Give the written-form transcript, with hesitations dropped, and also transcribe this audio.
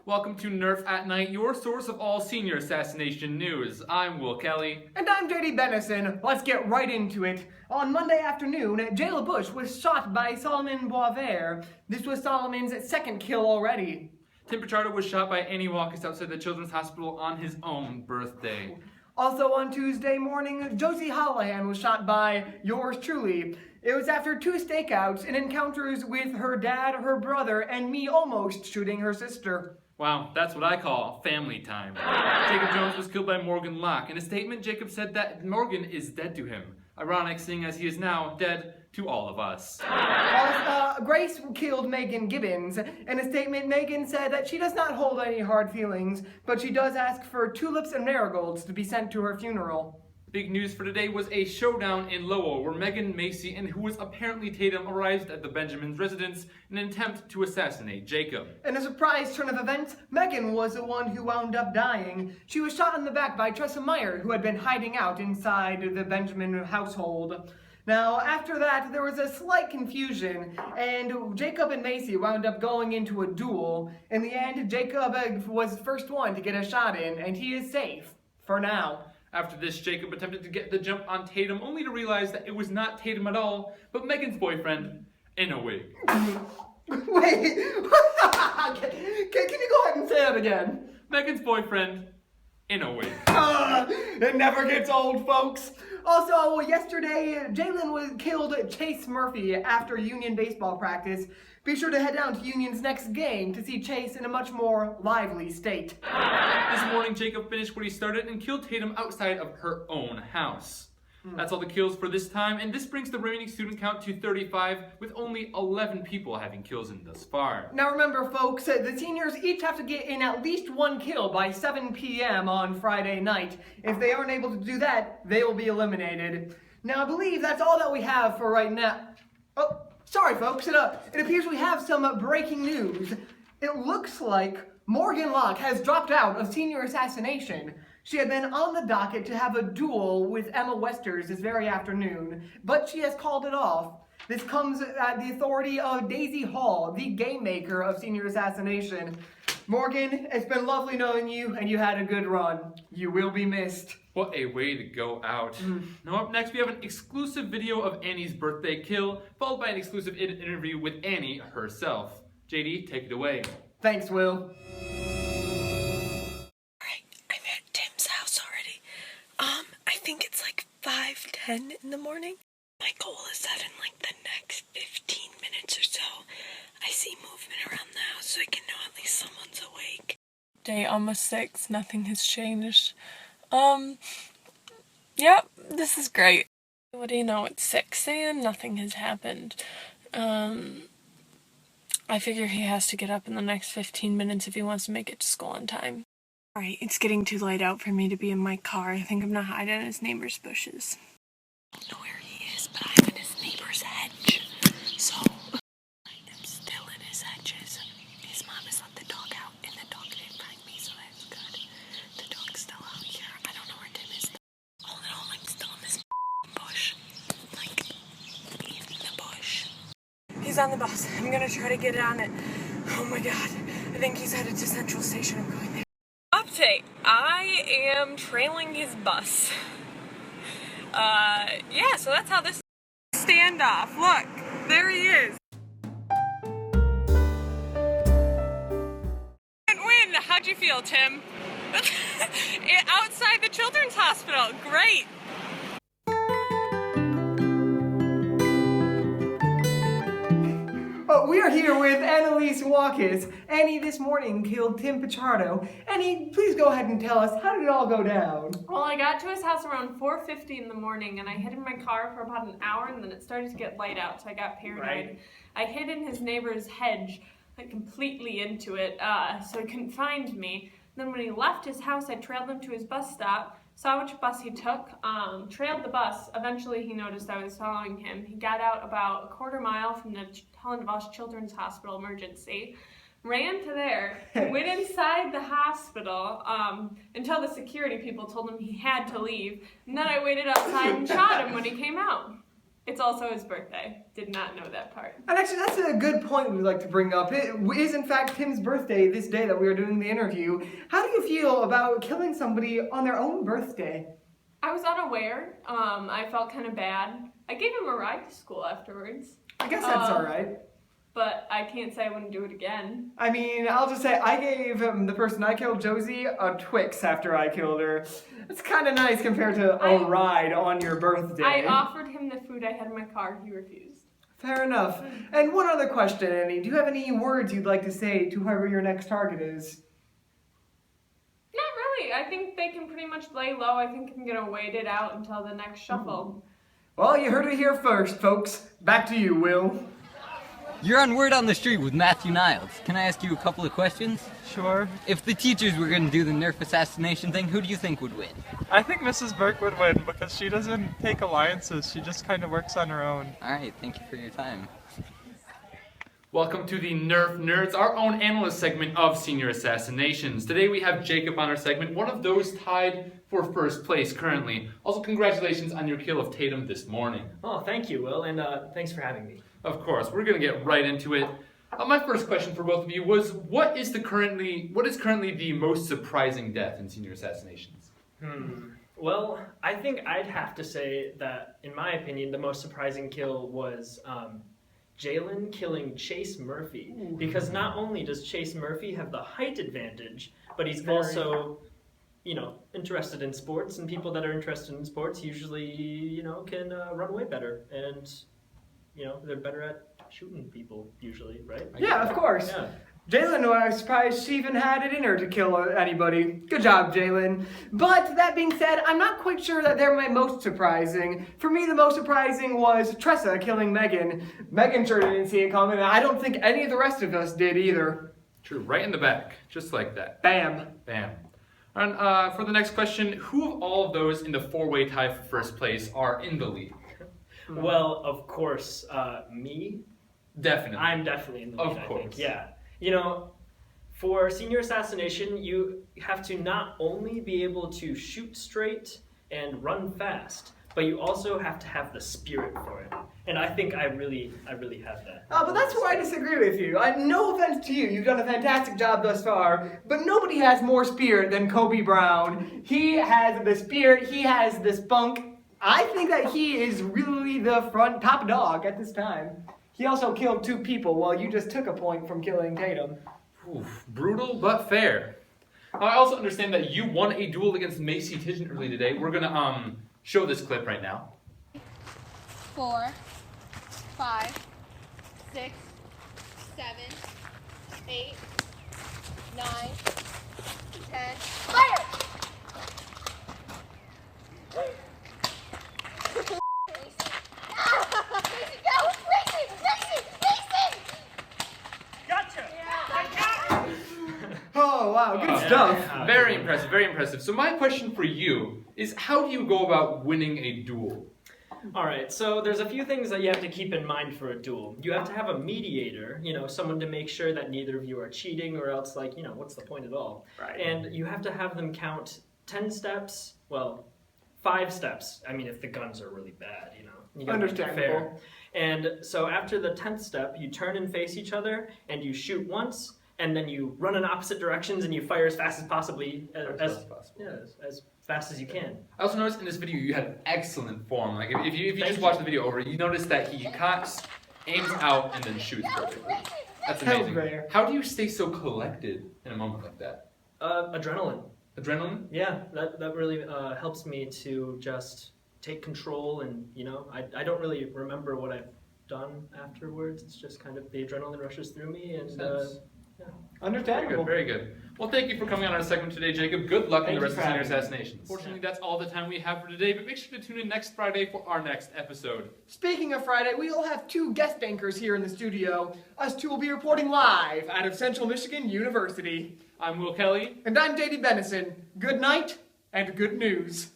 Welcome to Nerf at Night, your source of all senior assassination news. I'm Will Kelly. And I'm JD Benison. Let's get right into it. On Monday afternoon, Jayla Bush was shot by Solomon Boisvert. This was Solomon's second kill already. Tim Pichardo was shot by Annie Walkus outside the Children's Hospital on his own birthday. Also on Tuesday morning, Josie Holohan was shot by yours truly. It was after 2 stakeouts and encounters with her dad, her brother, and me almost shooting her sister. Wow, that's what I call family time. Jacob Jones was killed by Morgan Locke. In a statement, Jacob said that Morgan is dead to him. Ironic, seeing as he is now dead to all of us. Grace killed Megan Gibbons. In a statement, Megan said that she does not hold any hard feelings, but she does ask for tulips and marigolds to be sent to her funeral. Big news for today was a showdown in Lowell where Megan, Macy, and who was apparently Tatum arrived at the Benjamins' residence in an attempt to assassinate Jacob. In a surprise turn of events, Megan was the one who wound up dying. She was shot in the back by Tressa Meyer, who had been hiding out inside the Benjamin household. Now, after that, there was a slight confusion, and Jacob and Macy wound up going into a duel. In the end, Jacob was the first one to get a shot in, and he is safe. For now. After this, Jacob attempted to get the jump on Tatum, only to realize that it was not Tatum at all, but Megan's boyfriend in a wig. Wait, can you go ahead and say that again? Megan's boyfriend in a wig. It never gets old, folks. Also, yesterday, Jalen killed Chase Murphy after Union baseball practice. Be sure to head down to Union's next game to see Chase in a much more lively state. This morning, Jacob finished what he started and killed Tatum outside of her own house. That's all the kills for this time, and this brings the remaining student count to 35, with only 11 people having kills in thus far. Now remember, folks, the seniors each have to get in at least 1 kill by 7 p.m. on Friday night. If they aren't able to do that, they will be eliminated. Now, I believe that's all that we have for right now. Oh, sorry, folks. It appears we have some breaking news. It looks like Morgan Locke has dropped out of senior assassination. She had been on the docket to have a duel with Emma Westers this very afternoon, but she has called it off. This comes at the authority of Daisy Hall, the game maker of senior assassination. Morgan, it's been lovely knowing you, and you had a good run. You will be missed. What a way to go out. Now up next, we have an exclusive video of Annie's birthday kill, followed by an exclusive interview with Annie herself. JD, take it away. Thanks, Will. I think it's like 5:10 in the morning. My goal is that in like the next 15 minutes or so, I see movement around the house so I can know at least someone's awake. Day almost 6, nothing has changed. Yep, this is great. What do you know, it's 6 and nothing has happened. I figure he has to get up in the next 15 minutes if he wants to make it to school on time. Alright, it's getting too late out for me to be in my car. I think I'm gonna hide in his neighbor's bushes. I don't know where he is, but I'm in his neighbor's hedge. So, I'm still in his hedges. His mom has let the dog out, and the dog didn't find me, so that's good. The dog's still out here. I don't know where Tim is. All in all, I'm still in this bush. Like, in the bush. He's on the bus. I'm gonna try to get on it. Oh my god. I think he's headed to Central Station. I'm going there. Update, I am trailing his bus. Yeah, so that's how this standoff. Look, there he is. And win, how'd you feel, Tim? Outside the Children's Hospital, great. We are here with Annalise Walkus. Annie this morning killed Tim Pichardo. Annie, please go ahead and tell us, how did it all go down? Well, I got to his house around 4:50 in the morning, and I hid in my car for about an hour, and then it started to get light out, so I got paranoid. Right. I hid in his neighbor's hedge, like completely into it, so he couldn't find me. Then when he left his house, I trailed him to his bus stop, saw which bus he took, trailed the bus. Eventually he noticed I was following him. He got out about a quarter mile from the Helen DeVos Children's Hospital emergency, ran to there, went inside the hospital until the security people told him he had to leave, and then I waited outside and shot him when he came out. It's also his birthday. Did not know that part. And actually, that's a good point we'd like to bring up. It is, in fact, Tim's birthday this day that we are doing the interview. How do you feel about killing somebody on their own birthday? I was unaware. I felt kind of bad. I gave him a ride to school afterwards. I guess that's alright. But I can't say I wouldn't do it again. I mean, I'll just say I gave the person I killed, Josie, a Twix after I killed her. It's kind of nice compared to a ride on your birthday. I offered him the food I had in my car. He refused. Fair enough. And one other question, Annie. Do you have any words you'd like to say to whoever your next target is? Not really. I think they can pretty much lay low. I think I'm going to wait it out until the next shuffle. Well, you heard it here first, folks. Back to you, Will. You're on Word on the Street with Matthew Niles. Can I ask you a couple of questions? Sure. If the teachers were going to do the Nerf assassination thing, who do you think would win? I think Mrs. Burke would win because she doesn't take alliances. She just kind of works on her own. Alright, thank you for your time. Welcome to the Nerf Nerds, our own analyst segment of Senior Assassinations. Today we have Jacob on our segment, one of those tied for first place currently. Also, congratulations on your kill of Tatum this morning. Oh, thank you, Will, and thanks for having me. Of course, we're going to get right into it. My first question for both of you was, what is currently the most surprising death in Senior Assassinations? Well, I think I'd have to say that, in my opinion, the most surprising kill was Jalen killing Chase Murphy. Because not only does Chase Murphy have the height advantage, but he's also, interested in sports, and people that are interested in sports usually, can run away better. And, they're better at shooting people, usually, right? Yeah, of course. Yeah. Jalen, I was surprised she even had it in her to kill anybody. Good job, Jalen. But that being said, I'm not quite sure that they're my most surprising. For me, the most surprising was Tressa killing Megan. Megan sure didn't see it coming, and I don't think any of the rest of us did either. True, right in the back, just like that. Bam. Bam. And for the next question, who of all of those in the four-way tie for first place are in the lead? Well, of course, me. Definitely. I'm definitely in the lead, Of course. I think. Yeah. For Senior Assassination, you have to not only be able to shoot straight and run fast, but you also have to have the spirit for it. And I think I really have that. But that's where I disagree with you. No offense to you, you've done a fantastic job thus far, but nobody has more spirit than Kobe Brown. He has the spirit, he has the spunk. I think that he is really the top dog at this time. He also killed 2 people while you just took a point from killing Tatum. Oof, brutal but fair. I also understand that you won a duel against Macy Tijan early today. We're gonna show this clip right now. 4, 5, 6, 7, 8, 9, 10. Fire! Oh, wow, good stuff. Very impressive, very impressive. So my question for you is, how do you go about winning a duel? Alright, so there's a few things that you have to keep in mind for a duel. You have to have a mediator, someone to make sure that neither of you are cheating, or else, what's the point at all? Right. And you have to have them count 10 steps, 5 steps. I mean, if the guns are really bad, You gotta make it Understandable. fair. And so after the 10th step, you turn and face each other, and you shoot once, and then you run in opposite directions, and you fire as fast as possibly, as fast as you can. I also noticed in this video you had excellent form. Like if you Thank just you. watch the video over, you notice that he cocks, aims out, and then shoots perfectly. That's amazing. rare. How do you stay so collected in a moment like that? Adrenaline. Adrenaline? Yeah, that really helps me to just take control, and I don't really remember what I've done afterwards. It's just kind of the adrenaline rushes through me, and Sense. yeah. Very Understandable. good, very good. Well, thank you for coming on our segment today, Jacob. Good luck in the Thank rest you of for Senior having me. Assassinations. Fortunately, that's all the time we have for today, but make sure to tune in next Friday for our next episode. Speaking of Friday, we'll have 2 guest anchors here in the studio. Us 2 will be reporting live out of Central Michigan University. I'm Will Kelly. And I'm JD Benison. Good night and good news.